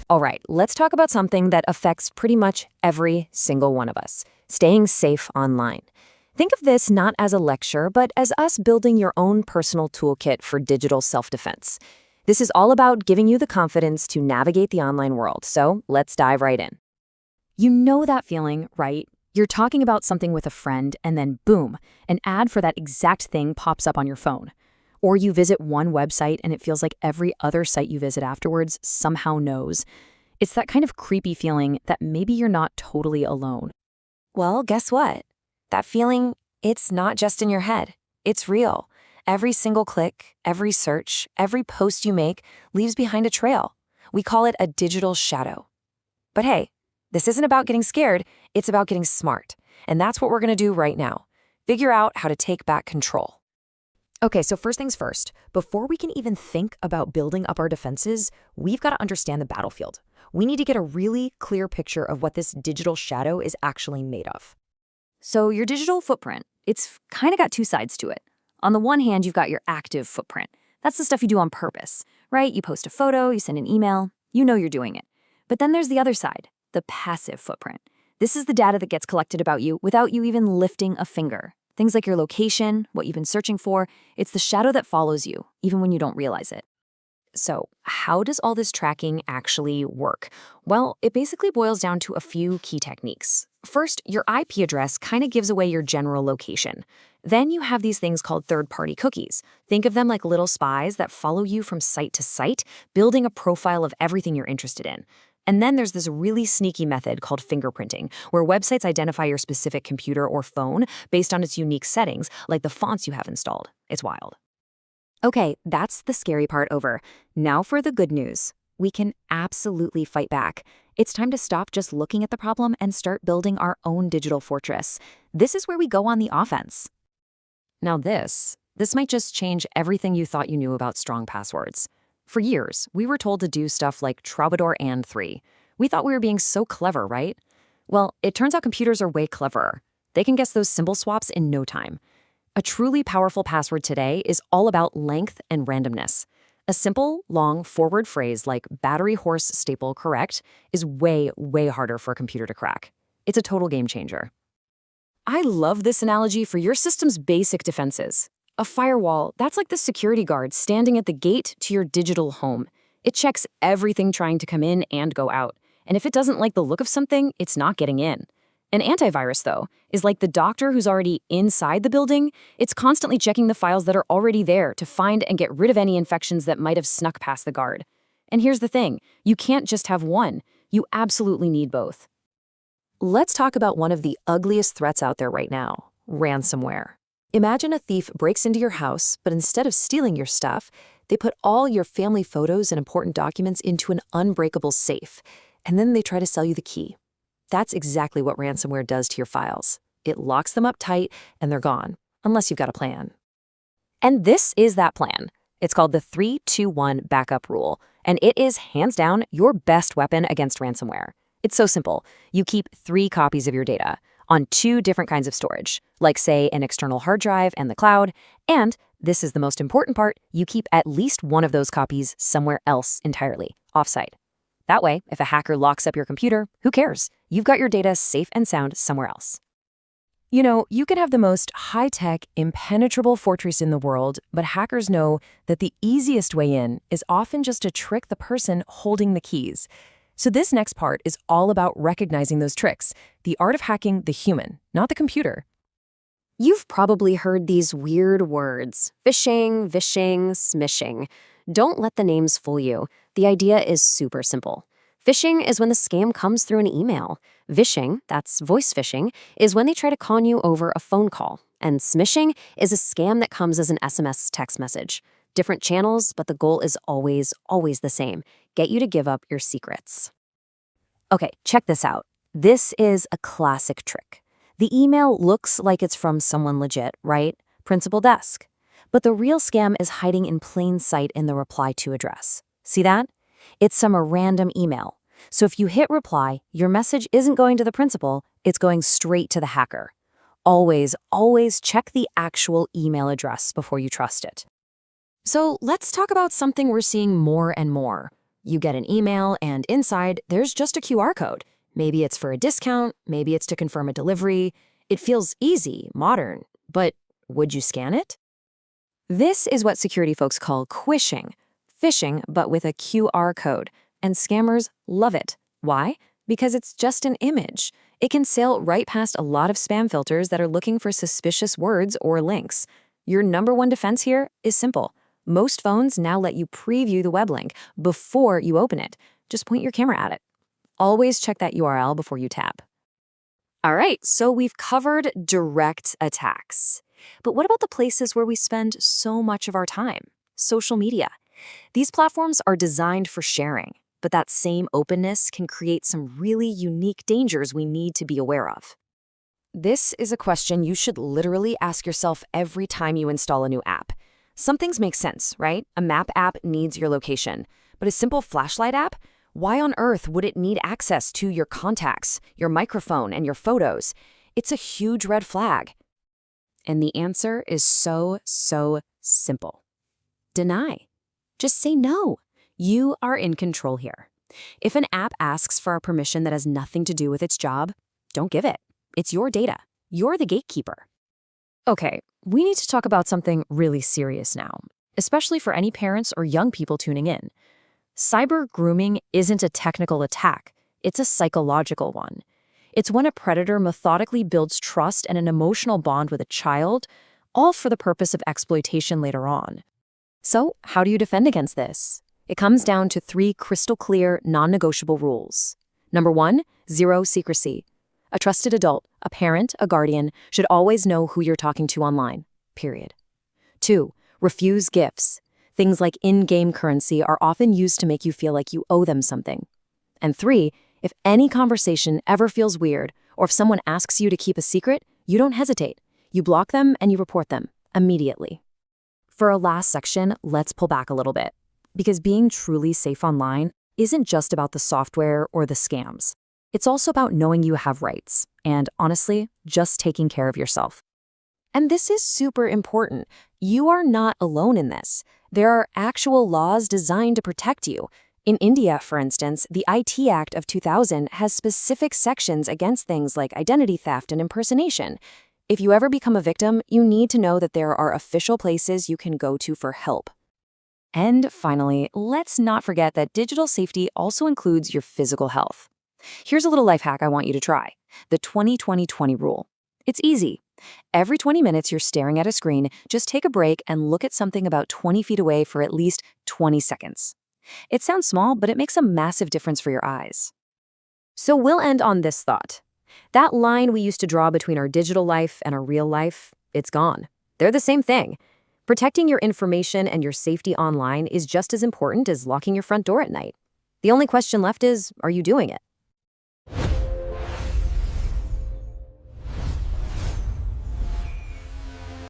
All right, let's talk about something that affects pretty much every single one of us: staying safe online. Think of this not as a lecture, but as us building your own personal toolkit for digital self-defense. This is all about giving you the confidence to navigate the online world, so let's dive right in. You know that feeling, right? You're talking about something with a friend, and then boom, an ad for that exact thing pops up on your phone. Or you visit one website and it feels like every other site you visit afterwards somehow knows. It's that kind of creepy feeling that maybe you're not totally alone. Well, guess what? That feeling, it's not just in your head. It's real. Every single click, every search, every post you make leaves behind a trail. We call it a digital shadow. But hey, this isn't about getting scared, it's about getting smart. And that's what we're going to do right now. Figure out how to take back control. Okay, so first things first, before we can even think about building up our defenses, we've got to understand the battlefield. We need to get a really clear picture of what this digital shadow is actually made of. So your digital footprint, it's kind of got two sides to it. On the one hand, you've got your active footprint. That's the stuff you do on purpose, right? You post a photo, you send an email, you know you're doing it. But then there's the other side, the passive footprint. This is the data that gets collected about you without you even lifting a finger. Things like your location, what you've been searching for, it's the shadow that follows you, even when you don't realize it. So, how does all this tracking actually work? Well, it basically boils down to a few key techniques. First, your IP address kind of gives away your general location. Then you have these things called third-party cookies. Think of them like little spies that follow you from site to site, building a profile of everything you're interested in. And then there's this really sneaky method called fingerprinting, where websites identify your specific computer or phone based on its unique settings, like the fonts you have installed. It's wild. Okay, that's the scary part over. Now for the good news. We can absolutely fight back. It's time to stop just looking at the problem and start building our own digital fortress. This is where we go on the offense. Now this might just change everything you thought you knew about strong passwords. For years, we were told to do stuff like Troubadour and 3. We thought we were being so clever, right? Well, it turns out computers are way cleverer. They can guess those symbol swaps in no time. A truly powerful password today is all about length and randomness. A simple, long forward phrase like battery horse staple correct is way, way harder for a computer to crack. It's a total game changer. I love this analogy for your system's basic defenses. A firewall, that's like the security guard standing at the gate to your digital home. It checks everything trying to come in and go out. And if it doesn't like the look of something, it's not getting in. An antivirus, though, is like the doctor who's already inside the building. It's constantly checking the files that are already there to find and get rid of any infections that might have snuck past the guard. And here's the thing, you can't just have one. You absolutely need both. Let's talk about one of the ugliest threats out there right now: ransomware. Imagine a thief breaks into your house, but instead of stealing your stuff, they put all your family photos and important documents into an unbreakable safe, and then they try to sell you the key. That's exactly what ransomware does to your files. It locks them up tight, and they're gone, unless you've got a plan. And this is that plan. It's called the 3-2-1 backup rule, and it is hands down your best weapon against ransomware. It's so simple. You keep 3 copies of your data on 2 different kinds of storage, like say an external hard drive and the cloud, and, this is the most important part, you keep at least one of those copies somewhere else entirely, offsite. That way, if a hacker locks up your computer, who cares? You've got your data safe and sound somewhere else. You know, you can have the most high-tech, impenetrable fortress in the world, but hackers know that the easiest way in is often just to trick the person holding the keys. So this next part is all about recognizing those tricks, the art of hacking the human, not the computer. You've probably heard these weird words: phishing, vishing, smishing. Don't let the names fool you. The idea is super simple. Phishing is when the scam comes through an email. Vishing, that's voice phishing, is when they try to con you over a phone call. And smishing is a scam that comes as an SMS text message. Different channels, but the goal is always, always the same: get you to give up your secrets. Okay, check this out. This is a classic trick. The email looks like it's from someone legit, right? Principal desk. But the real scam is hiding in plain sight in the reply to address. See that? It's some random email. So if you hit reply, your message isn't going to the principal, it's going straight to the hacker. Always, always check the actual email address before you trust it. So let's talk about something we're seeing more and more: You get an email, and inside, there's just a QR code. Maybe it's for a discount, maybe it's to confirm a delivery. It feels easy, modern, but would you scan it? This is what security folks call quishing, phishing, but with a QR code. And scammers love it. Why? Because it's just an image. It can sail right past a lot of spam filters that are looking for suspicious words or links. Your number one defense here is simple. Most phones now let you preview the web link before you open it. Just point your camera at it. Always check that URL before you tap. All right, so we've covered direct attacks. But what about the places where we spend so much of our time? Social media. These platforms are designed for sharing, but that same openness can create some really unique dangers we need to be aware of. This is a question you should literally ask yourself every time you install a new app. Some things make sense, right? A map app needs your location, but a simple flashlight app? Why on earth would it need access to your contacts, your microphone, and your photos? It's a huge red flag. And the answer is so simple. Deny. Just say no. You are in control here. If an app asks for a permission that has nothing to do with its job, don't give it. It's your data. You're the gatekeeper. Okay, we need to talk about something really serious now, especially for any parents or young people tuning in. Cyber grooming isn't a technical attack. It's a psychological one. It's when a predator methodically builds trust and an emotional bond with a child, all for the purpose of exploitation later on. So, how do you defend against this? It comes down to 3 crystal clear, non-negotiable rules. Number 1, zero secrecy. A trusted adult, a parent, a guardian, should always know who you're talking to online, period. 2, refuse gifts. Things like in-game currency are often used to make you feel like you owe them something. And 3, if any conversation ever feels weird, or if someone asks you to keep a secret, you don't hesitate. You block them and you report them immediately. For our last section, let's pull back a little bit. Because being truly safe online isn't just about the software or the scams. It's also about knowing you have rights and, honestly, just taking care of yourself. And this is super important. You are not alone in this. There are actual laws designed to protect you. In India, for instance, the IT Act of 2000 has specific sections against things like identity theft and impersonation. If you ever become a victim, you need to know that there are official places you can go to for help. And finally, let's not forget that digital safety also includes your physical health. Here's a little life hack I want you to try. The 20-20-20 rule. It's easy. Every 20 minutes you're staring at a screen, just take a break and look at something about 20 feet away for at least 20 seconds. It sounds small, but it makes a massive difference for your eyes. So we'll end on this thought. That line we used to draw between our digital life and our real life, it's gone. They're the same thing. Protecting your information and your safety online is just as important as locking your front door at night. The only question left is, are you doing it?